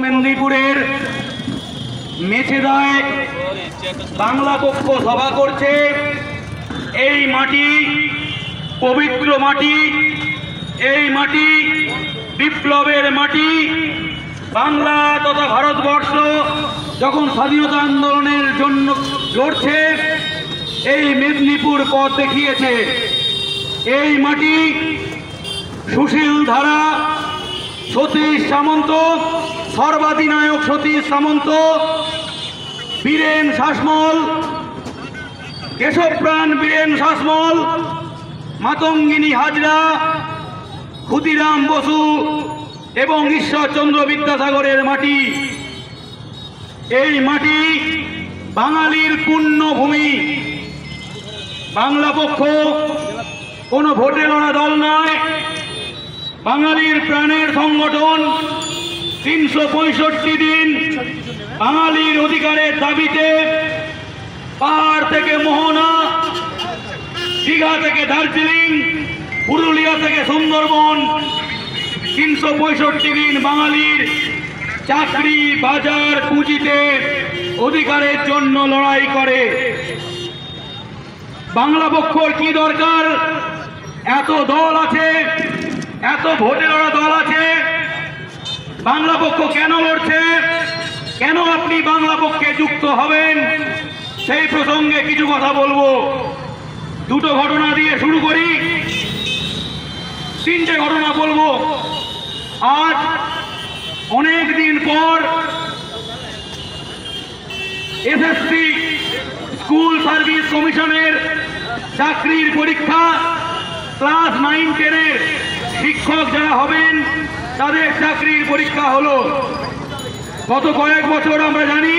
মেদিনীপুরের মেছেদায় বাংলা পক্ষ সভা করছে। এই মাটি পবিত্র মাটি, এই মাটি বিপ্লবের মাটি। বাংলা তথা ভারতবর্ষ যখন স্বাধীনতা আন্দোলনের জন্য লড়ছে, এই মেদিনীপুর পথ দেখিয়েছে। এই মাটি সুশীল ধারা, সতীশ সামন্ত, সর্বাধিনায়ক সতীশ সামন্ত, বীরেন শাসমল, কেশবপ্রাণ বীরেন শাসমল, মাতঙ্গিনী হাজরা, ক্ষুদিরাম বসু এবং ঈশ্বরচন্দ্র বিদ্যাসাগরের মাটি। এই মাটি বাঙালির পুণ্যভূমি। বাংলা পক্ষ কোনো ভোটে লড়া দল নয়, বাঙালির প্রাণের সংগঠন। 365 দিন বাঙালির অধিকারের দাবিতে পাহাড় থেকে মোহনা, দীঘা থেকে দার্জিলিং, পুরুলিয়া থেকে সুন্দরবন, 365 দিন বাঙালির চাকরি, বাজার, পুঁজিতে অধিকারের জন্য লড়াই করে। বাংলা পক্ষর কি দরকার? এত দল আছে, এত ভোটে লড়া দল আছে, বাংলা পক্ষ কেন লড়ছে? কেন আপনি বাংলা পক্ষে যুক্ত হবেন? সেই প্রসঙ্গে কিছু কথা বলবো। দুটো ঘটনা দিয়ে শুরু করি, 3টে ঘটনা বলবো। আজ অনেক দিন পর এসএসসি স্কুল সার্ভিস কমিশনের চাকরির পরীক্ষা, ক্লাস 9-10-এর শিক্ষক যারা হবেন তাদের চাকরির পরীক্ষা হলো। গত কয়েক বছর আমরা জানি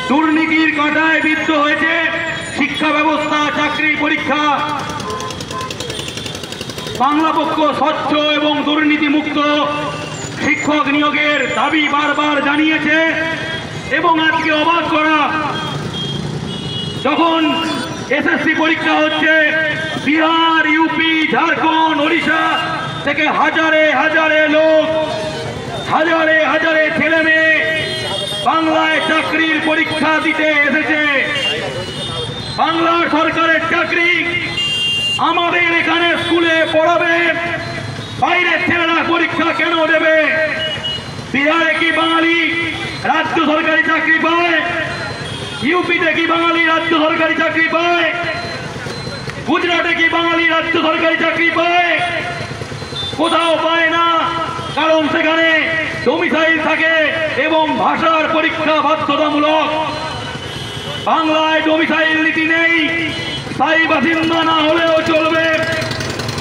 দুর্নীতির কাঁটায় বিদ্ধ হয়েছে শিক্ষা ব্যবস্থা, চাকরির পরীক্ষা। বাংলা পক্ষ স্বচ্ছ এবং দুর্নীতিমুক্ত শিক্ষক নিয়োগের দাবি বারবার জানিয়েছে। এবং আজকে অবাক করা, যখন এসএসসি পরীক্ষা হচ্ছে, বিহার, ইউপি, ঝাড়খণ্ড, ওড়িশা থেকে হাজারে হাজারে লোক, হাজারে হাজারে ছেলে মেয়ে বাংলায় চাকরির পরীক্ষা দিতে এসেছে। বাংলা সরকারের চাকরি আমাদের এখানে স্কুলে পড়াবে, বাইরের ছেলেরা পরীক্ষা কেন দেবে? বিহারে কি বাঙালি রাজ্য সরকারি চাকরি পায়? ইউপিতে কি বাঙালি রাজ্য সরকারি চাকরি পায়? গুজরাটে কি বাঙালি রাজ্য সরকারি চাকরি পায়? কোথাও পায় না, কারণ সেখানে ডোমিসাইল থাকে এবং ভাষার পরীক্ষা বাধ্যতামূলক। বাংলায় ডোমিসাইল নীতি নেই, স্থায়ী বাসিন্দা না হলেও চলবে,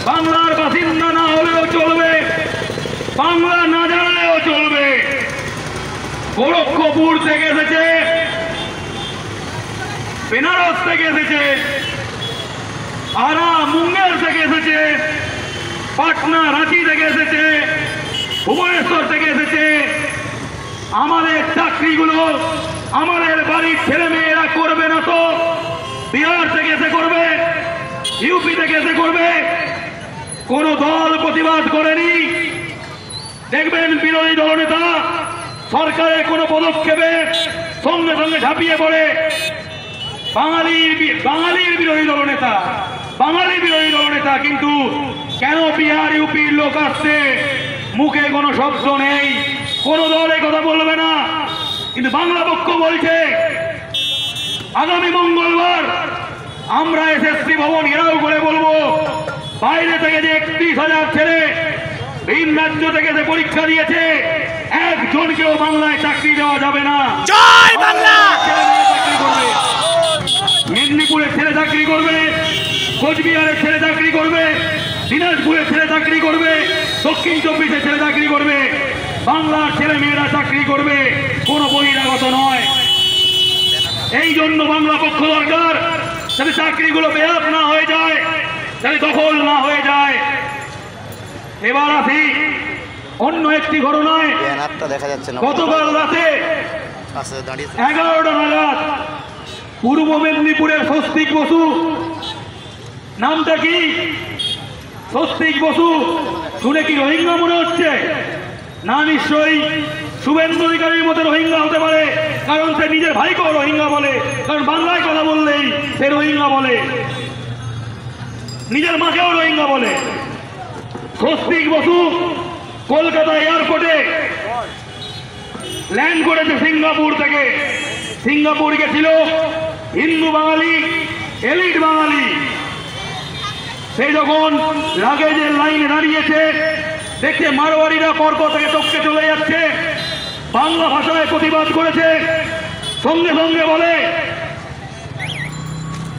বাংলার বাসিন্দা না হলেও চলবে, বাংলা না জানলেও চলবে। গোরক্ষপুর থেকে এসেছে, বেনারস থেকে এসেছে, আরা মুঙ্গের থেকে এসেছে, পাটনা রাঁচি থেকে এসেছে, ভুবনেশ্বর থেকে এসেছে। আমাদের চাকরিগুলো আমাদের বাড়ির ছেলে মেয়েরা করবে না তো বিহার থেকে এসে করবে, ইউপি থেকে এসে করবে? কোন দল প্রতিবাদ করেনি। দেখবেন বিরোধী দলনেতা সরকারের কোন পদক্ষেপে সঙ্গে সঙ্গে ঝাঁপিয়ে পড়ে। বাঙালির বিরোধী দলনেতা, বাঙালি বিরোধী দলনেতা, কিন্তু কেন বিহার ইউপির লোক আসছে মুখে কোনো শব্দ নেই, কোন দল এই কথা বলবে না। কিন্তু বাংলা পক্ষ বলছে আগামী মঙ্গলবার আমরা এসএসসি ভবন ঘেরাও করে বলবো, বাইরে থেকে যে 31,000 ছেলে ভিন রাজ্য থেকে যে পরীক্ষা দিয়েছে, একজনকেও বাংলায় চাকরি দেওয়া যাবে না। জয় বাংলা! চাকরি করবে, মেদিনীপুরের ছেলে চাকরি করবে, কোচবিহারের ছেলে চাকরি করবে, দিনাজপুরের ছেলে চাকরি করবে, দক্ষিণ চব্বিশের ছেলে চাকরি করবে, বাংলার ছেলে মেয়েরা চাকরি করবে, কোনো বহিরাগত নয়। এই জন্য বাংলা পক্ষ দরকার, যাতে চাকরিগুলো বেহাত না হয়ে যায়, যাতে দখল না হয়ে যায়। এবার আসি অন্য একটি ঘটনায়। গতকাল রাতে 11টা নাগাদ পূর্ব মেদিনীপুরের স্বস্তিক বসু, নামটা কি? স্বস্তিক বসু শুনে কি রোহিঙ্গা মনে হচ্ছে? না, নিশ্চয়ই শুভেন্দু অধিকারীর মতো রোহিঙ্গা হতে পারে, কারণ সে নিজের ভাইকেও রোহিঙ্গা বলে, কারণ বাংলায় কথা বললেই সে রোহিঙ্গা বলে, নিজের মাকেও রোহিঙ্গা বলে। স্বস্তিক বসু কলকাতা এয়ারপোর্টে ল্যান্ড করেছে সিঙ্গাপুর থেকে। সিঙ্গাপুর গেছিল হিন্দু বাঙালি, এলিট বাঙালি। সেই যখন লাগেজের লাইনে দাঁড়িয়েছে, দেখছে মারোয়ারিরা পরপর থেকে টপকে চলে যাচ্ছে, বাংলা ভাষায় প্রতিবাদ করেছে। সঙ্গে সঙ্গে বলে,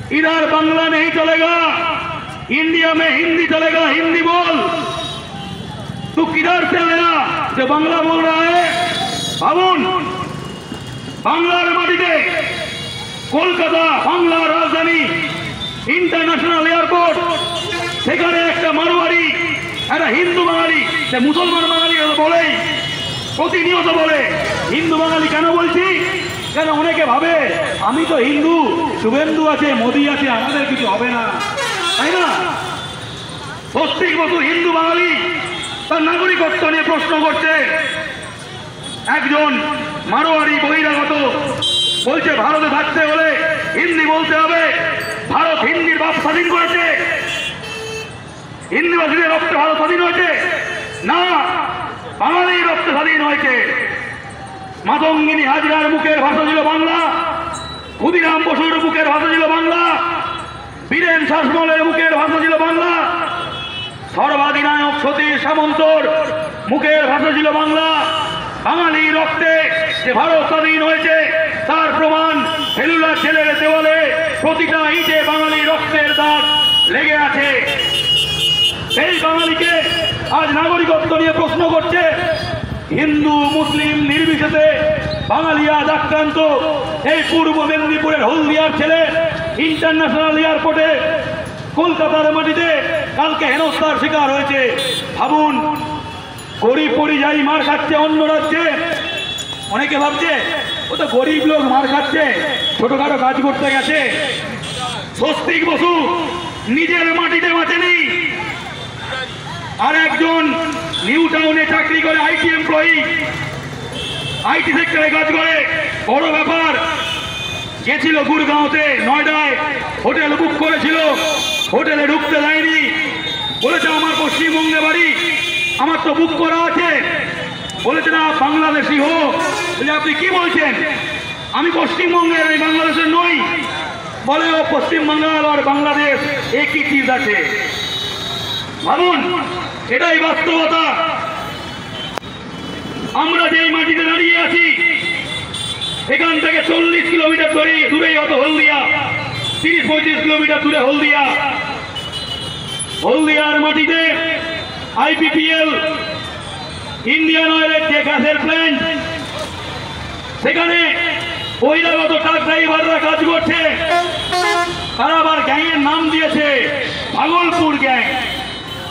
इधर बांग्ला नहीं चलेगा, इंडिया में हिंदी चलेगा, हिंदी बोल। तू किधर से आया जो बांग्ला बोल रहा है? भावुन बांग्लार माटीते কলকাতা বাংলার রাজধানী ইন্টারন্যাশনাল এয়ারপোর্ট, সেখানে একটা মারোয়ারি, একটা হিন্দু বাঙালি, সে মুসলমান বাঙালি বলেই প্রতিনিয়ত বলে। হিন্দু বাঙালি কেন বলছি? কেন অনেকে ভাবে আমি তো হিন্দু, শুভেন্দু আছে, মোদি আছে, আমাদের কিছু হবে না, তাই না? স্বস্তিক বসু হিন্দু বাঙালি, তার নাগরিকত্ব নিয়ে প্রশ্ন করছে। একজন মারোয়ারি বহিরাগত বলছে ভারতে থাকতে হলে হিন্দি বলতে হবে, ভারত হিন্দির বাপ স্বাধীন করেছে, হিন্দিভাষীদের রক্তে ভারত স্বাধীন হয়েছে না, বাঙালির রক্তে স্বাধীন হয়েছে। মাতঙ্গিনী হাজরার মুখের ভাষা ছিল বাংলা, ক্ষুদিরাম বসুর মুখের ভাষা ছিল বাংলা, বীরেন শাসমলের মুখের ভাষা ছিল বাংলা, সর্বাধিনায়ক সতীশ সামন্তর মুখের ভাষা ছিল বাংলা। বাঙালি রক্তে যে ভারত স্বাধীন হয়েছে তার প্রমাণ সেলুলার জেলের দেওয়ালে প্রতিটা ইটে বাঙালি রক্তের দাগ লেগে আছে। সেই বাঙালিকে আজ নাগরিকত্ব নিয়ে প্রশ্ন করছে। হিন্দু মুসলিম নির্বিশেষে বাঙালি আজ আক্রান্ত। এই পূর্ব মেদিনীপুরের হলদিয়ার ছেলে ইন্টারন্যাশনাল এয়ারপোর্টে কলকাতার মাটিতে কালকে হেনস্থার শিকার হয়েছে। ভাবুন, গরিব পরিযায়ী মার খাচ্ছে অন্য রাজ্যে। অনেকে ভাবছে ও তো গরিব লোক মার খাচ্ছে, ছোটখাটো কাজ করতে গেছে। স্বস্তিক বসু নিজের মাটিতে বাঁচেনি, আর একজন নিউ টাউনে চাকরি করে, আইটি এমপ্লয়ি, আইটি সেক্টরে কাজ করে, বড় ব্যাপার, গেছিল গুরগাঁওতে, নয়ডায় হোটেল বুক করেছিল, হোটেলে ঢুকতে দেয়নি, বলেছে আমার পশ্চিমবঙ্গে বাড়ি, আমার তো বুক করা আছে। বলেছে না বাংলাদেশি হোক। বলে আপনি কি বলছেন? আমি পশ্চিমবঙ্গের, আমি বাংলাদেশের নই। বলে ও পশ্চিমবাংলার আর বাংলাদেশ একই চিজ আছে। ভাবুন, এটাই বাস্তবতা। আমরা যেই মাটিতে দাঁড়িয়ে আছি, এখান থেকে 40 কিলোমিটার দূরেই হতো হলদিয়া, 30-35 কিলোমিটার দূরে হলদিয়া। হলদিয়ার মাটিতে আইপিপিএল, ইন্ডিয়ান অয়েলের যে গ্যাসের প্ল্যান্ট, সেখানে বহিরাগত ট্রাক ড্রাইভাররা কাজ করছে। তারা আবার গ্যাংয়ের নাম দিয়েছে ভাগলপুর গ্যাং।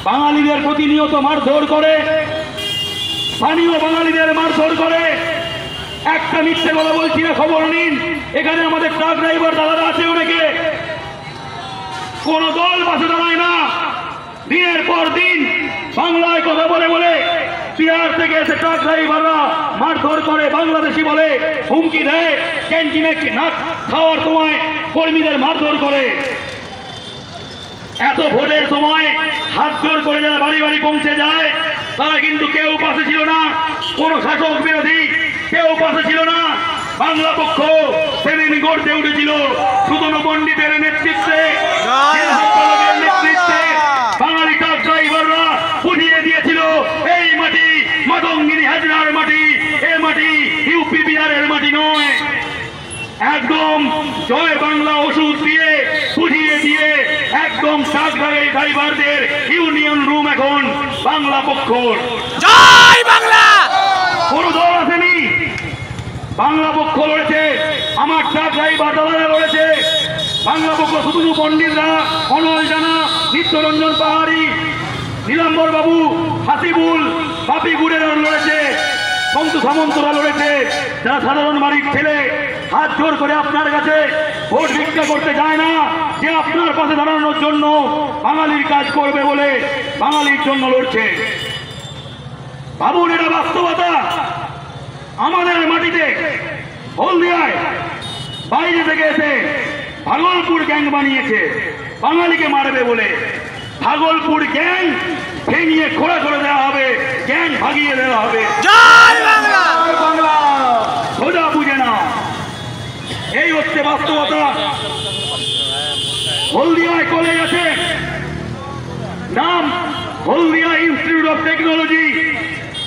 বাঙালিদের প্রতিনিয়ত মারধর করে, স্থানীয় বাঙালিদের মারধর করে। একটা মিথ্যে কথা বলছি না, খবর নিন। এখানে আমাদের ট্রাক ড্রাইভার দাদারা আছে অনেকে, কোন দল পাশে দাঁড়ায় না। দিনের পর দিন বাংলায় কথা বলে বলে বিহার থেকে এসে ট্রাক ড্রাইভাররা মারধর করে, বাংলাদেশি বলে, হুমকি দেয়, ক্যান্টিনে না খাওয়ার সময় কর্মীদের মারধর করে। এত ভোটের সময় হাত জোর করে যারা বাড়ি বাড়ি পৌঁছে যায়, তারা কিন্তু কেউ পাশে ছিল না, কোন শাসক বিরোধী কেউ পাশে ছিল না। বাংলা পক্ষ সেদিন গড়তে উঠেছিল সুতনু পণ্ডিতের নেতৃত্বে, নেতৃত্বে বাঙালি ট্রাক ড্রাইভাররা বুঝিয়ে দিয়েছিল এই মাটি মাতঙ্গিনী হাজরার মাটি, এ মাটি ইউপি বিহারের মাটি নয়। একদম জয় বাংলা ওষুধ দিয়ে বুঝিয়ে দিয়ে একদম ট্রাক ড্রাইভারদের ইউনিয়ন রুম এখন বাংলা পক্ষ। জয় বাংলা। কোন দল আসেনি, বাংলা পক্ষ লড়েছে, আমার ট্রাক ড্রাইভার দাদারা লড়েছে। বাংলা পক্ষ সুতনু পণ্ডিতরা, অনল জানা, নিত্যরঞ্জন পাহাড়ি, নীলাম্বর বাবু, হাসিবুল, বাপি গুড়েরা লড়েছে, সন্তু সামন্তরা লড়েছে। যারা সাধারণ বাড়ির ছেলে হাত জোর করে আপনার কাছে ভোট ভিক্ষা করতে যায় না, যে আপনার পাশে দাঁড়ানোর জন্য, বাঙালির কাজ করবে বলে বাঙালির জন্য লড়ছে। ভাবুন, এটা বাস্তবতা। আমাদের মাটিতে হলদিয়ায় বাইরে থেকে এসে ভাগলপুর গ্যাং বানিয়েছে বাঙালিকে মারবে বলে। ভাগলপুর গ্যাং ভেঙিয়ে খোড়া করে দেওয়া হবে, গ্যাং ভাগিয়ে দেওয়া হবে। জয় বাংলা। সোজা বুঝে না, এই হচ্ছে বাস্তবতা। হলদিয়ায় কলেজ আছে, নাম হলদিয়া ইনস্টিটিউট অফ টেকনোলজি।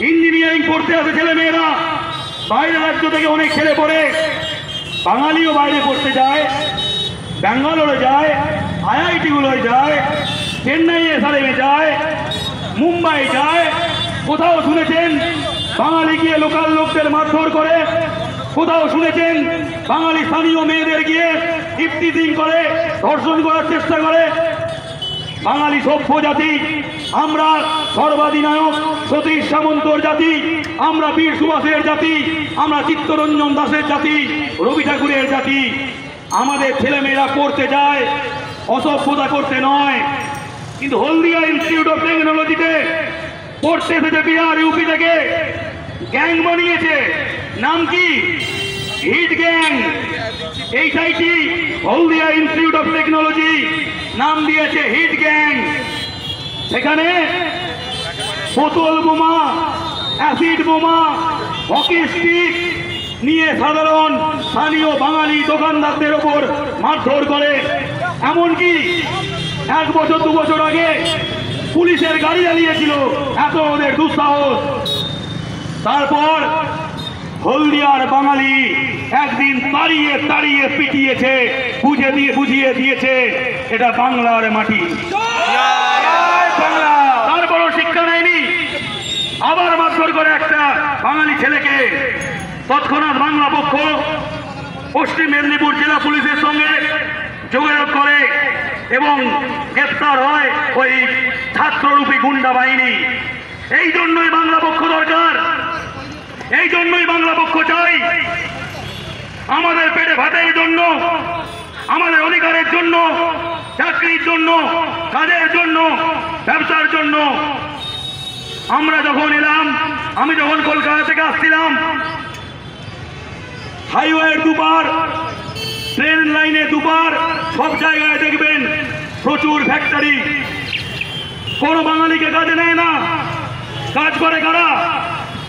ইঞ্জিনিয়ারিং পড়তে আসে ছেলে মেয়েরা, বাইরে রাজ্য থেকে অনেক ছেলে পড়ে। বাঙালিও বাইরে পড়তে যায়, ব্যাঙ্গালোরে যায়, আইআইটি গুলোয় যায়, চেন্নাই এসআরএমে যায়, মুম্বাই যায়। কোথাও শুনেছেন বাঙালি গিয়ে লোকাল লোকদের মারধর করে? কোথাও শুনেছেন বাঙালি স্থানীয় মেয়েদের গিয়ে ইফতিজিং করে, ধর্ষণ করার চেষ্টা করে? বাঙালি সভ্য জাতি, আমরা সর্বাধিনায়ক সতীশ সামন্তর জাতি, আমরা বীর সুভাষের জাতি, আমরা চিত্তরঞ্জন দাসের জাতি, রবি ঠাকুরের জাতি। আমাদের ছেলেমেয়েরা পড়তে যায় অসভ্যতা করতে নয়। কিন্তু হলদিয়া ইনস্টিটিউট অফ টেকনোলজিতে পড়তে এসেছে বিহার ইউপি থেকে, গ্যাং বানিয়েছে। নাম কি? Hit gang. HIT Haldia institute of technology নাম দিয়েছে হিট গ্যাং। সেখানে বোতল বোমা, অ্যাসিড বোমা, হকি স্টিক নিয়ে সাধারণ স্থানীয় বাঙালি দোকানদারদের ওপর মারধর করে। এমনকি 1 বছর 2 বছর আগে পুলিশের গাড়ি জ্বালিয়েছিল, এত ওদের দুঃসাহস। তারপর হলদিয়ার বাঙালি একদিন তাড়িয়ে তাড়িয়ে পিটিয়েছে, বুঝিয়ে দিয়েছে এটা বাংলার মাটি। তারপরও শিক্ষা নেয়নি, আবার মারধর করে একটা বাঙালি ছেলেকে। তৎক্ষণাৎ বাংলা পক্ষ পশ্চিম মেদিনীপুর জেলা পুলিশের সঙ্গে যোগাযোগ করে এবং গ্রেপ্তার হয় ওই ছাত্ররূপী গুন্ডা বাহিনী। এই জন্যই বাংলা পক্ষ দরকার, এই জন্যই বাংলা পক্ষ চাই। আমাদের পেটে ভাতের জন্য, আমাদের অধিকারের জন্য, চাকরির জন্য, কাজের জন্য, ব্যবসার জন্য। আমরা যখন এলাম, আমি যখন কলকাতা থেকে আসছিলাম, হাইওয়ের দুপার, ট্রেন লাইনে দুপার, সব জায়গায় দেখবেন প্রচুর ফ্যাক্টরি। কোনো বাঙালিকে কাজে নেয় না। কাজ করে কারা?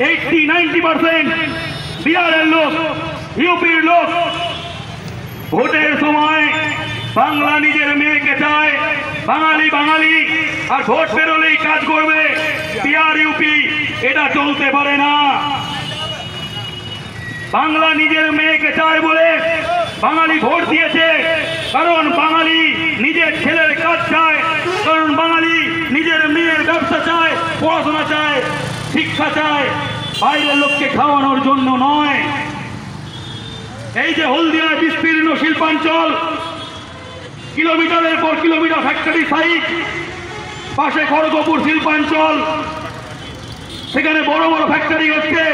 80-90% বিহারের লোক, ইউপির লোক। ভোটের সময় বাংলা নিজের মেয়েকে চায়, বাঙালি বাঙালি, আর ভোট বেরোলেই কাজ করবে বিহার ইউপি। এটা চলতে পারে না। বাংলা নিজের মেয়েকে চায় বলে বাঙালি ভোট দিয়েছে, কারণ বাঙালি নিজের ছেলের কাজ চায়, কারণ বাঙালি নিজের মেয়ের ব্যবসা চায়, পড়াশোনা চায়, শিক্ষা চায়, বাইরের লোককে খাওয়ানোর জন্য নয়। এই যে হলদিয়ার বিস্তীর্ণ শিল্পাঞ্চল, কিলোমিটারের পর কিলোমিটার ফ্যাক্টরি সাইট, পাশে খড়গপুর শিল্পাঞ্চল, সেখানে বড় বড় ফ্যাক্টরি হচ্ছে।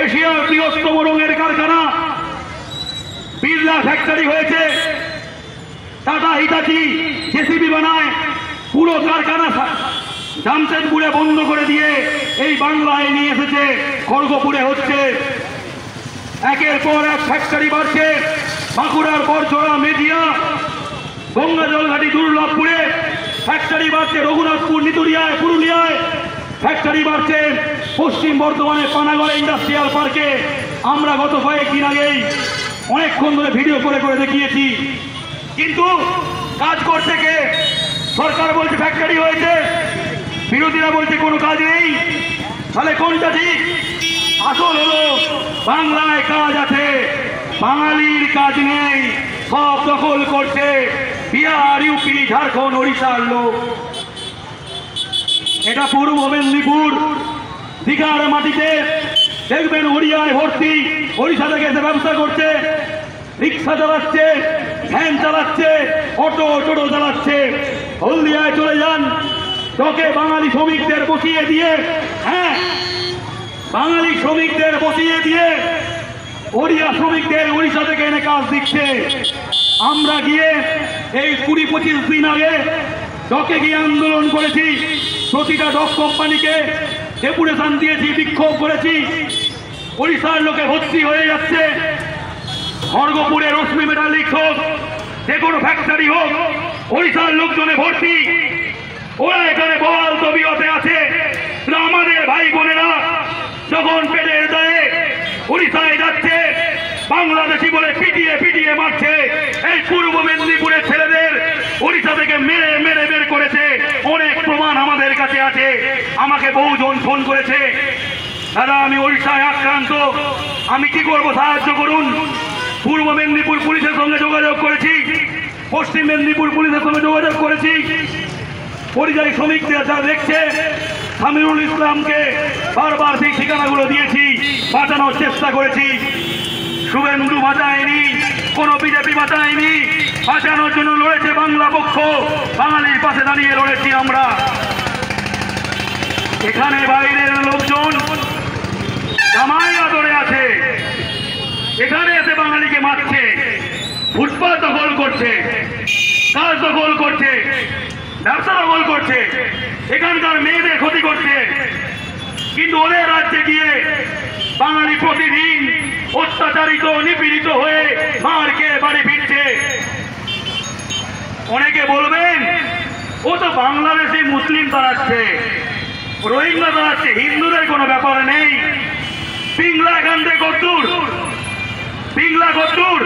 এশিয়ার বৃহত্তম রঙের কারখানা বিড়লা ফ্যাক্টরি হয়েছে। টাটা হিটাচি জেসিবি বানায়, পুরো কারখানা জামশেদপুরে বন্ধ করে দিয়ে এই বাংলায় নিয়ে এসেছে, খড়গপুরে হচ্ছে। একের পর এক ফ্যাক্টরি বাড়ছে। বাঁকুড়ার বরছড়া, মেজিয়া, গঙ্গা জলঘাটি, দুর্লভপুরে ফ্যাক্টরি বাড়ছে। রঘুনাথপুর, নিতুরিয়ায়, পুরুলিয়ায় ফ্যাক্টরি বাড়ছে। পশ্চিম বর্ধমানের পানাগড় ইন্ডাস্ট্রিয়াল পার্কে আমরা গত কয়েকদিন আগেই অনেকক্ষণ ধরে ভিডিও করে করে দেখিয়েছি। কিন্তু কাজ করছে কে? সরকার বলছে ফ্যাক্টরি হয়েছে, বিরোধীরা বলছে কোনো কাজ নেই। তাহলে কোনটা ঠিক? আসল হলো বাংলায় কাজ আছে, বাঙালির কাজ নেই। সব দখল করছে বিহার, ইউপি, ঝাড়খণ্ড, ওড়িশার লোক। এটা পূর্ব মেদিনীপুর দীঘার মাটিতে দেখবেন ওড়িয়ায় ভর্তি। ওড়িশা থেকে এসে ব্যবসা করছে, রিক্সা চালাচ্ছে, ভ্যান চালাচ্ছে, অটো টোটো চালাচ্ছে। হলদিয়ায় চলে যান, তোকে বাঙালি শ্রমিকদের বসিয়ে দিয়ে, হ্যাঁ, বাঙালি শ্রমিকদের বসিয়ে দিয়ে ওড়িয়া শ্রমিকদের ওড়িশা থেকে এনে কাজ দিচ্ছে। আমরা গিয়ে এই 20-25 দিন আগে ডকে গিয়ে আন্দোলন করেছি। প্রতিটা ডক কোম্পানিকে ডেপুটেশন দিয়েছি, বিক্ষোভ করেছি। ওড়িশার লোকে ভর্তি হয়ে যাচ্ছে। খড়গপুরে রশ্মি মেটালিক্স হোক, যে কোনো ফ্যাক্টরি হোক, ওড়িশার লোকজনে ভর্তি। ওরা এখানে বহাল তবিয়তে আছে। আমাদের ভাই বোনেরা যখন পেটের দায়ে ওড়িশায় যাচ্ছে, বাংলাদেশি বলে পিটিয়ে পিটিয়ে মারছে। এই পূর্ব মেদিনীপুরের ছেলেদের ওড়িশা থেকে মেরে মেরে বের করেছে। অনেক প্রমাণ আমাদের কাছে আছে। আমাকে বহুজন ফোন করেছে, দাদা আমি ওড়িশায় আক্রান্ত, আমি কি করব, সাহায্য করুন। পূর্ব মেদিনীপুর পুলিশের সঙ্গে যোগাযোগ করেছি, পশ্চিম মেদিনীপুর পুলিশের সঙ্গে যোগাযোগ করেছি। পরিযায়ী শ্রমিকদের যারা দেখছে, সামিরুল ইসলামকে বারবার সেই ঠিকানাগুলো দিয়েছি, বাঁচানোর চেষ্টা করেছি। শুভেন্দু বাঁচায়নি, কোনো বিজেপি বাঁচায়নি। বাঁচানোর জন্য লড়েছে বাংলা পক্ষ, বাঙালির পাশে দাঁড়িয়ে লড়েছি আমরা। এখানে বাইরের লোকজন জামাই আদরে আছে, এখানে এসে বাঙালিকে মারছে, ফুটপাত দখল করছে, কাজ দখল করছে, ব্যবসা দখল করছে, এখানকার মেয়েদের ক্ষতি করছে। কিন্তু ওদের রাজ্যে গিয়ে বাঙালি প্রতিদিন অত্যাচারিত নিপীড়িত হয়ে মার খেয়ে বাড়ি ফিরছে। অনেকে বলবেন ও তো বাংলাদেশি মুসলিম তাড়াচ্ছে, রোহিঙ্গা তাড়াচ্ছে, হিন্দুদের কোনো ব্যাপার নেই। পিংলা এখান থেকে কদ্দূর, পিংলা কদ্দূর,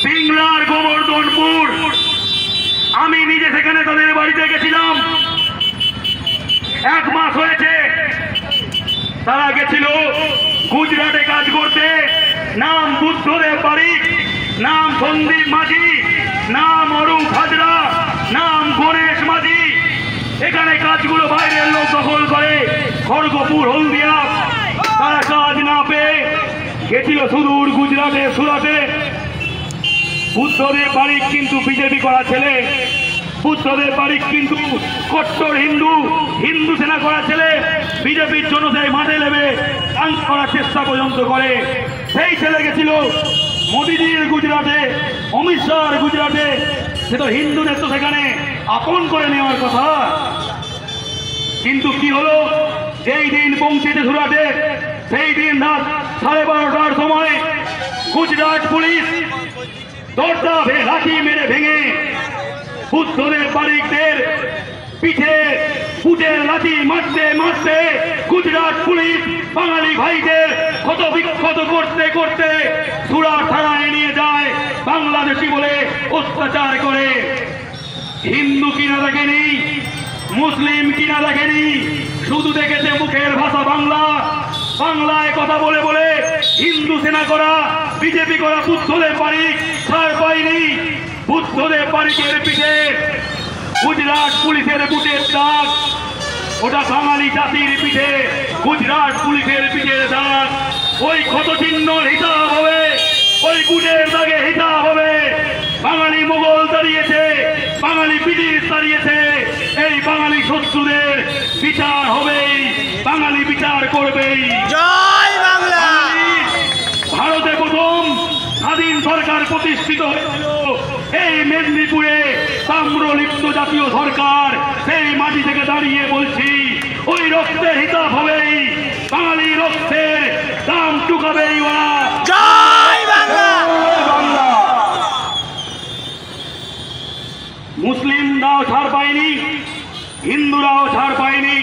পিংলার গোবর্ধনপুর। আমি নিজে সেখানে তাদের বাড়িতে গেছিলাম, 1 মাস হয়েছে। তারা গেছিল গুজরাটে কাজ করতে। নাম বুদ্ধদেব বারিক, নাম সন্দীপ মাঝি, নাম অরূপ হাজরা, নাম গণেশ মাঝি। এখানে কাজগুলো বাইরের লোক দখল করে, খড়গপুর হলদিয়া। তারা কাজ না পেয়ে গেছিল সুদূর গুজরাটে, সুরাটে। বুদ্ধদেব বারিক কিন্তু বিজেপি করা ছেলে, বুদ্ধদেব বারিক কিন্তু কট্টর হিন্দু, হিন্দু সেনা করা ছেলে। বিজেপির জন্য সেই মাঠে নেবে ডান্স করার চেষ্টা পর্যন্ত করে। সেই ছেলে গেছিল মোদিজির গুজরাটে, অমিত শাহর গুজরাটে। সে তো হিন্দুদের তো সেখানে আপন করে নেওয়ার কথা। কিন্তু কি হলো, যেই দিন পৌঁছেছে সুরাটে, সেই দিন রাত 12:30টার সময় গুজরাট পুলিশ দরজা লাঠি মেরে ভেঙে বুদ্ধদেব বারিকদের পিঠে ফুটের লাঠি মারতে মারতে গুজরাট পুলিশ বাঙালি ভাইদের ক্ষত বিক্ষত করতে করতে সুরাট থানায় নিয়ে যায়। বাংলাদেশি বলে অত্যাচার করে। হিন্দু কিনা দেখেনি, মুসলিম কিনা দেখেনি, শুধু দেখেছে মুখের ভাষা বাংলা। বাংলায় কথা বলে বলে হিন্দু সেনা করা, বিজেপি করা বুদ্ধদেব বারিক ছাড় পায়নি। বুদ্ধদেব বারিকের পিঠে গুজরাট পুলিশের বুটের দাগ, ওটা বাঙালি জাতির পিঠে গুজরাট পুলিশের পিঠের দাগ। ওই ক্ষত চিহ্ন হিসাব হবে, ওই বুটের দাগে হিসাব হবে। বাঙালি মোগল দাঁড়িয়েছে, বাঙালি ব্রিটিশ দাঁড়িয়েছে। এই বাঙালি শত্রুদের বিচার হবেই, বাঙালি বিচার করবেই। জয় বাংলা। ভারতে প্রথম স্বাধীন সরকার প্রতিষ্ঠিত হয়েছিল এই মেদিনীপুরে, তাম্রলিপ্ত জাতীয় সরকার। সেই মাটি থেকে দাঁড়িয়ে বলছি, ওই রক্তের হিসাব হবেই, বাঙালি রক্তের দাম চুকাবেই ওরা। জয় বাংলা। বাংলা। মুসলিমরাও ছাড় পায়নি, হিন্দুরাও ছাড় পায়নি।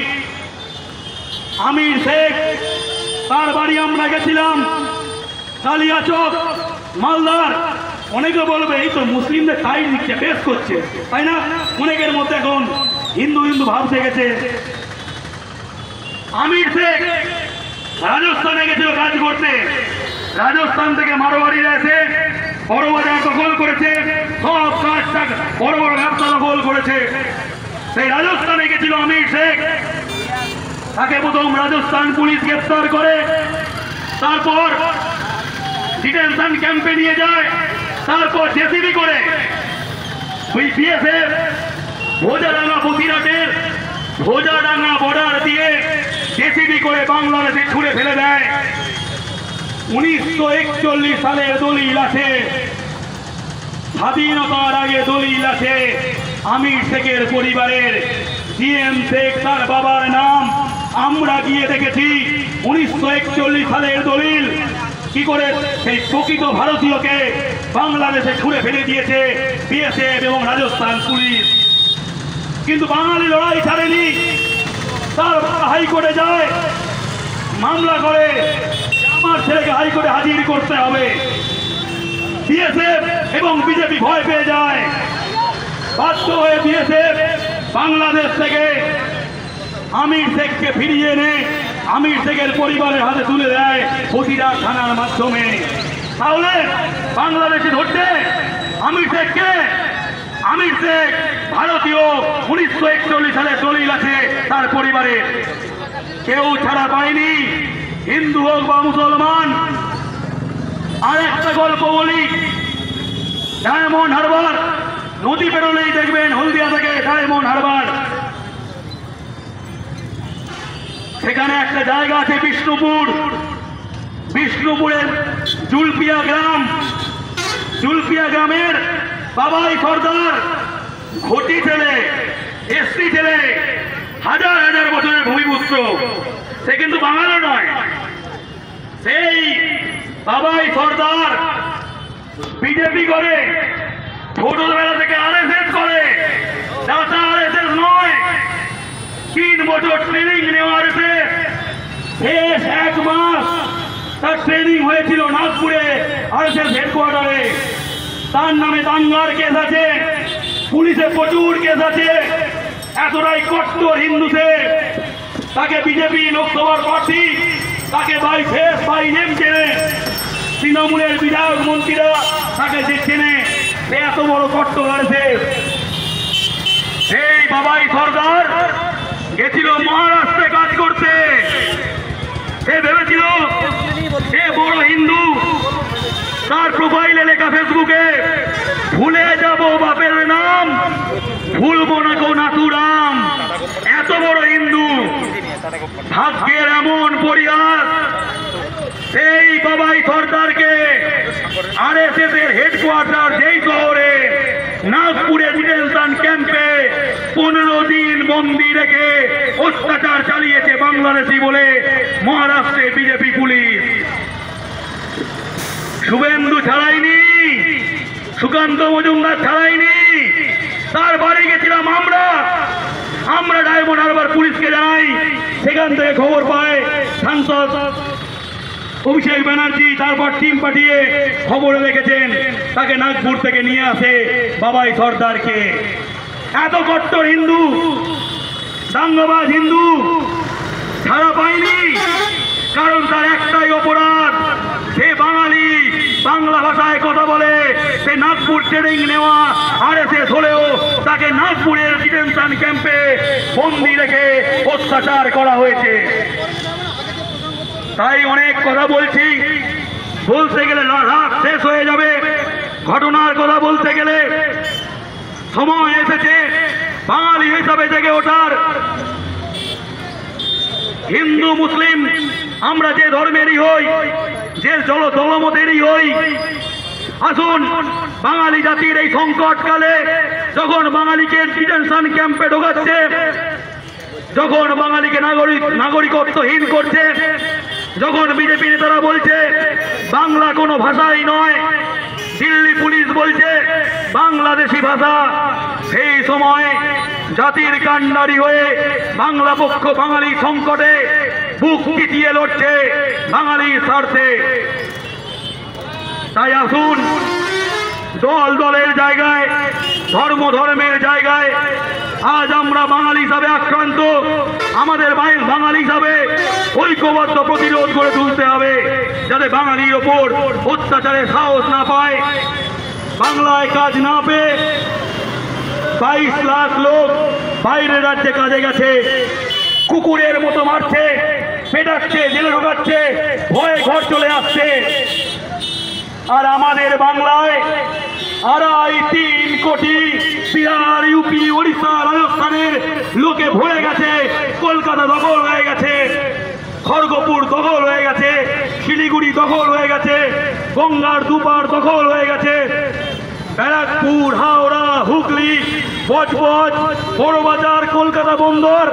আমির শেখ, তার বাড়ি আমরা গেছিলাম, কালিয়াচক, মালদার। অনেকে বলবে এই তো মুসলিমদের সাইড দিচ্ছে, বেশ করছে, তাই না? অনেকের মধ্যে এখন হিন্দু হিন্দু ভাব গেছে। আমির শেখ রাজস্থানে গেছিল কাজ করতে। রাজস্থান থেকে মারোয়ারিরা এসে বড় বাজার দখল করেছে, সব কাজ বড় বড় ব্যবসা দখল করেছে। সেই রাজস্থানে গেছিল আমির শেখ। তাকে প্রথম রাজস্থান পুলিশ গ্রেফতার করে, তারপর ডিটেনশন ক্যাম্পে নিয়ে যায়, তারপর জেসিবি করে বিএসএফ ভোজাডাঙ্গা বসিরহাটের ভোজাডাঙ্গা বর্ডার দিয়ে জেসিবি করে বাংলাদেশে ছুড়ে ফেলে দেয়। 1941 সালে দলিল আছে, স্বাধীনতার আগে দলিল আছে। আমির শেখের পরিবারের জিএম শেখ, তার বাবার নাম আমরা গিয়ে দেখেছি 1941 সালের দলিল কি করে সেই প্রকৃত ভারতীয়কে বাংলাদেশে ছুড়ে ফেলে দিয়েছে বিএসএফ এবং রাজস্থান পুলিশ। কিন্তু বাঙালি লড়াই ছাড়েনি, তার হাইকোর্টে যায়, মামলা করে আমার ছেলেকে হাইকোর্টে হাজির করতে হবে। বিএসএফ এবং বিজেপি ভয় পেয়ে যায়, বাধ্য হয়ে বিএসএফ বাংলাদেশ থেকে আমির শেখকে ফিরিয়ে এনে আমির শেখের পরিবারের হাতে তুলে দেয় প্রতিরার থানার মাধ্যমে। তাহলে বাংলাদেশে ধরতে আমির শেখকে, আমির শেখ ভারতীয়, 1941 সালে দলিল আছে তার পরিবারে, কেউ ছাড়া পায়নি, হিন্দু হোক বা মুসলমান। আর একটা গল্প বলি, ডায়মন্ড হারবার নদী পেরোলেই দেখবেন হলদিয়া থেকে ডায়মন্ড হারবার, সেখানে একটা জায়গা আছে বিষ্ণুপুর, বিষ্ণুপুরের জুলপিয়া গ্রাম, জুলপিয়া গ্রামের বাবাই সর্দার ঘটি ছেলে, এসটি ছেলে, হাজার হাজার বছরের ভূমিপুত্র, সে কিন্তু বাঙালি নয়। সেই বাবাই সর্দার বিজেপি করে, ছোটবেলা থেকে আরএসএস করে, দাদা আরএসএস নয়, 3 বছর ট্রেনিং নেওয়ার শেষ 1 মাস তার ট্রেনিং হয়েছিল নাগপুরে আরএসএস হেডকোয়ার্টারে। তার নামে দাঙ্গার কেস আছে, পুলিশে প্রচুর কেস আছে, এতটাই কট্টর হিন্দুতে তাকে বিজেপি লোকসভার প্রার্থী, তাকে বাই ফেস বাই নেম চেনে, তৃণমূলের বিধায়ক মন্ত্রীরা তাকে যে চেনে, সে এত বড় কট্টর আরএসএস। এই বাবাই সরকার গেছিল মহারাষ্ট্রে কাজ করতে, সে ভেবেছিল সে বড় হিন্দু, তার প্রোফাইলে লেখা ফেসবুকে, ভুলে যাব বাপের নাম, ভুলবো না গো নাথুরাম। এত বড় হিন্দু, ভাগ্যের এমন পরিহাস। সেই বাবাই সরকারকে আরএসএস এর হেডকোয়ার্টার যেই শহরে নাগপুরে ডিটেনশন ক্যাম্পে 15 দিন বন্দি রেখে অত্যাচার চালিয়েছে বাংলাদেশি বলে মহারাষ্ট্রে বিজেপি পুলিশ। শুভেন্দু ছাড়াইনি, সুকান্ত মজুমদার ছাড়াইনি, তার বাড়ি গেছিলাম আমরা ডায়মন্ড হারবার পুলিশকে জানাই, সেখান থেকে খবর পায় সাংসদ অভিষেক ব্যানার্জি, তারপর টিম পাঠিয়ে খবরে রেখেছেন, তাকে নাগপুর থেকে নিয়ে আসে বাবাই সর্দারকে। এত কট্টর হিন্দু, দাঙ্গাবাজ হিন্দু ছাড়া পায়নি, কারণ তার একটাই অপরাধ, সে বাঙালি, বাংলা ভাষায় কথা বলে, সে নাগপুর ট্রেনিং নেওয়া আরএসএস হলেও তাকে নাগপুরের ডিটেনশন ক্যাম্পে বন্দি রেখে অত্যাচার করা হয়েছে। তাই অনেক কথা বলছি, বলতে গেলে রাত শেষ হয়ে যাবে, ঘটনার কথা বলতে গেলে সময় এসেছে বাঙালি হিসাবে জেগে ওঠার। হিন্দু মুসলিম আমরা যে ধর্মেরই হই, যে দলমতেরই হই, আসুন বাঙালি জাতির এই সংকটকালে যখন বাঙালিকে ডিটেনশন ক্যাম্পে ঢোকাচ্ছে, যখন বাঙালিকে নাগরিকত্বহীন করছে, যখন বিজেপি নেতারা বলছে বাংলা কোনো ভাষাই নয়, দিল্লি পুলিশ বলছে বাংলাদেশি ভাষা, সেই সময় জাতির কান্ডারি হয়ে বাংলা পক্ষ বাঙালি সংকটে বুক পিটিয়ে লড়ছে বাঙালির স্বার্থে। তাই আসুন দলের জায়গায়, ধর্মের জায়গায় আজ আমরা বাঙালি হিসাবে আক্রান্ত, আমাদের বাঙালি হিসাবে ঐক্যবদ্ধ প্রতিরোধ করে তুলতে হবে, যাতে বাঙালির ওপর অত্যাচারের সাহস না পায়। বাংলায় কাজ না পেয়ে 22 লাখ লোক বাইরের রাজ্যে কাজে গেছে, কুকুরের মতো মারছে, পেটাচ্ছে, জেলে ঢোকাচ্ছে, ভয়ে ঘর চলে আসছে। আর আমাদের বাংলায় 2.5-3 কোটি বিহার, ইউপি, ওড়িশা, রাজস্থানের লোকে ভরে গেছে, কলকাতা দখল হয়ে গেছে, খড়গপুর দখল হয়ে গেছে, শিলিগুড়ি দখল হয়ে গেছে, গঙ্গার দুপার দখল হয়ে গেছে, ব্যারাকপুর, হাওড়া, হুগলি, বজবজ, বড়বাজার, কলকাতা বন্দর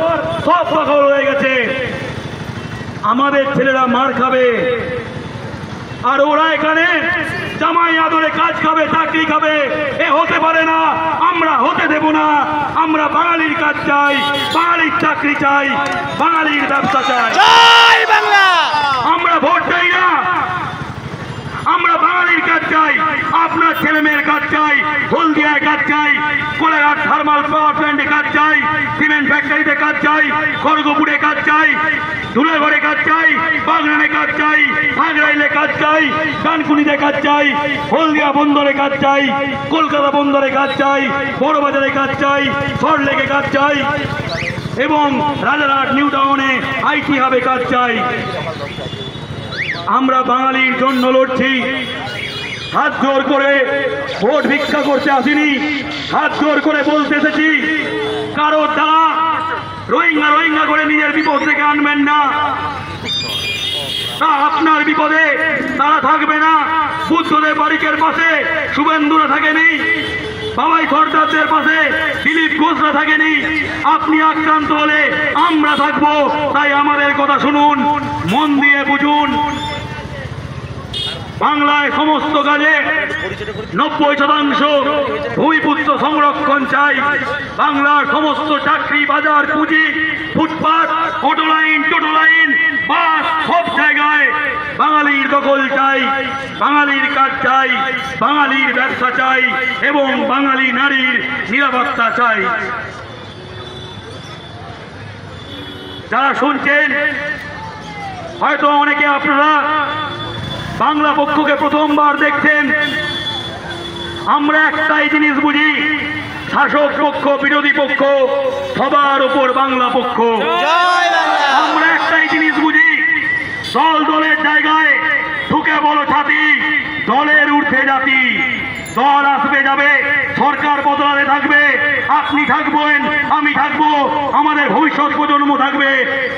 সব দখল হয়ে গেছে। আমাদের ছেলেরা মার খাবে, আর ওরা এখানে জামাই আদরে কাজ খাবে, চাকরি খাবে। এ হতে পারে না, আমরা হতে দেব না। আমরা বাঙালির কাজ চাই, বাঙালির চাকরি চাই, বাঙালির ব্যবসা চাই। জয় বাংলা। আমরা ভোট চাই না, আমরা বাঙালির কাজ চাই। আপনার ছেলে মেয়ের কাজ চাই, হলদিয়ায় কাজ চাই, কোলাঘাট থার্মাল পাওয়ার প্ল্যান্টে কাজ চাই, সিমেন্ট ফ্যাক্টরিতে কাজ চাই, খড়গপুরে কাজ চাই, ধুলাগড়ে কাজ চাই, বাগনানে কাজ চাই, আগ্রাইলে কাজ চাই, ডানকুনিতে কাজ চাই, হলদিয়া বন্দরে কাজ চাই, কলকাতা বন্দরে কাজ চাই, বড়বাজারে কাজ চাই, সল্টলেকে কাজ চাই, এবং রাজারহাট নিউ টাউনে আইটি হাবে কাজ চাই। আমরা বাঙালির জন্য লড়ছি। হাত জোর করে ভোট ভিক্ষা করতে আসিনি, হাত জোর করে বলতে এসেছি, কারোর দ্বারা রোহিঙ্গা রোহিঙ্গা করে নিজের বিপদ থেকে আনবেন না। তা আপনার বিপদে তারা থাকবে না। বুদ্ধদেব বারিকের পাশে শুভেন্দুরা থাকেনি, বাবাই সর্দারদের পাশে দিলীপ ঘোষরা থাকেনি। আপনি আক্রান্ত হলে আমরা থাকবো, তাই আমাদের কথা শুনুন, মন দিয়ে বুঝুন। বাংলায় সমস্ত কাজে 90% ভূমিপুত্র সংরক্ষণ চাই। বাংলার সমস্ত চাকরি, বাজার, পুঁজি, ফুটপাত, অটো লাইন, টোটো লাইন, বাস, সব জায়গায় বাঙালির দখল চাই, বাঙালির কাজ চাই, বাঙালির ব্যবসা চাই, এবং বাঙালি নারীর নিরাপত্তা চাই। যারা শুনছেন, হয়তো অনেকে আপনারা বাংলা পক্ষকে প্রথমবার দেখছেন। আমরা একটাই জিনিস বুঝি, শাসক পক্ষ বিরোধী পক্ষ সবার উপর বাংলা পক্ষ। জয় বাংলা। আমরা একটাই জিনিস বুঝি, দল দলের জায়গায় ঢুকে বলো ছাতি, দলের ঊর্ধ্বে জাতি। দল আসবে যাবে, সরকার বদলাতে থাকবে, আপনি থাকবেন, আমি থাকবো, আমাদের ভবিষ্যৎ প্রজন্ম থাকবে,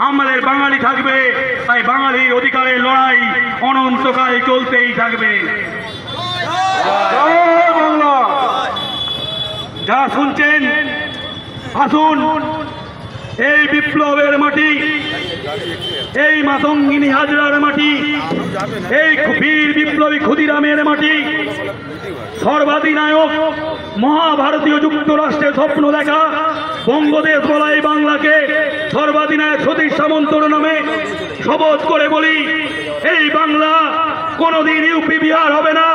আমাদের বাঙালি থাকবে। তাই বাঙালির অধিকারের লড়াই অনন্তকাল চলতেই থাকবে। জয় বাংলা। যারা শুনছেন, আসুন, এই বিপ্লবের মাটি, এই মাতঙ্গিনী হাজরার মাটি, এই বীর বিপ্লবী ক্ষুদিরামের মাটি, সর্বাধিনায়ক মহাভারতীয় যুক্তরাষ্ট্রের স্বপ্ন দেখা বঙ্গদেশ বলা এই বাংলাকে সর্বাধিনায়ক সতীশ সামন্তর নামে শপথ করে বলি, এই বাংলা কোনোদিন ইউপি বিহার হবে না।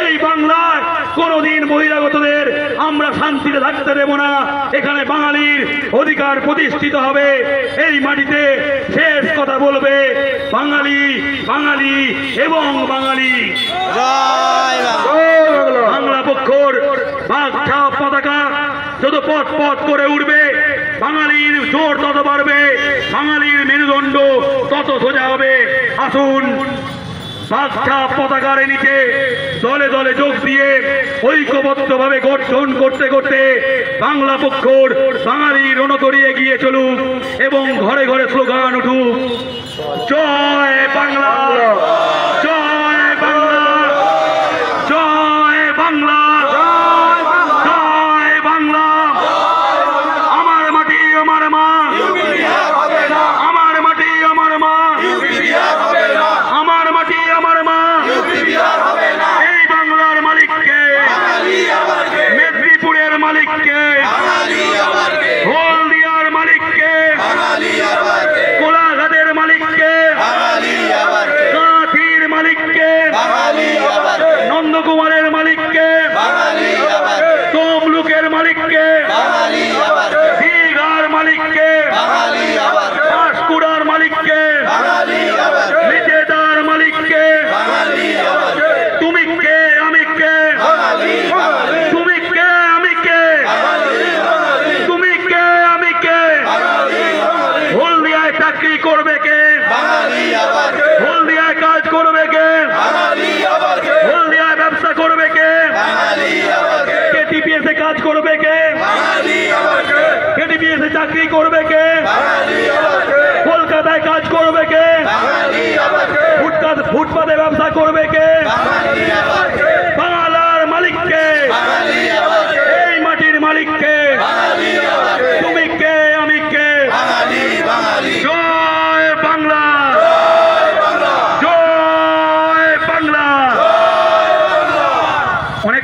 এই বাংলায় কোনোদিন বহিরাগতদের আমরা শান্তিতে থাকতে দেব না। এখানে বাঙালির অধিকার প্রতিষ্ঠিত হবে। এই মাটিতে শেষ কথা বলবে বাঙালি, বাঙালি এবং বাঙালি। জয় বাংলা। বাংলা পক্ষর বাঘ ছাপ পতাকা যত পথ পথ করে উঠবে, বাঙালির জোর তত বাড়বে, বাঙালির মেরুদণ্ড তত সোজা হবে। আসুন, বাঘ ছাপ পতাকার নিচে দলে দলে যোগ দিয়ে ঐক্যবদ্ধভাবে গঠন করতে করতে বাংলা পক্ষর বাঙালির রণতরী এগিয়ে চলুক এবং ঘরে ঘরে স্লোগান উঠুক, জয় বাংলা, জয় বাংলা, জয় বাংলা, জয় বাংলা। আমার মাটি আমার মা, আমার মাটি আমার মা, আমার মাটি আমার মা। এই বাংলার মালিককে, মেদিনীপুরের মালিককে, হলদিয়ার মালিককে, কোলাঘাটের মালিককে, কাঁথির মালিককে, নন্দকুমারের মালিককে, তমলুকের মালিককে, দীঘার মালিককে, পাঁশকুড়ার মালিককে, মেচেদার মালিককে, তুমি কে আমি কে, তুমি কে আমি কে, তুমি কে আমি কে, হলদিয়ায় চাকরি করবে কে, হলদিয়ায় কাজ করবে কে, হলদিয়ায় ব্যবসা করবে কে, কেটিপিএস এ কাজ করবে কে, কেটিপিএস এ চাকরি করবে কে, কলকাতায় কাজ করবে কে, ফুটপাতে ব্যবসা করবে কে, বাংলার মালিককে, এই মাটির মালিককে, তুমি কে আমি কে। জয় বাংলা।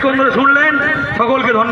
অনেকক্ষণ ধরে শুনলেন, সকলকে ধন্যবাদ।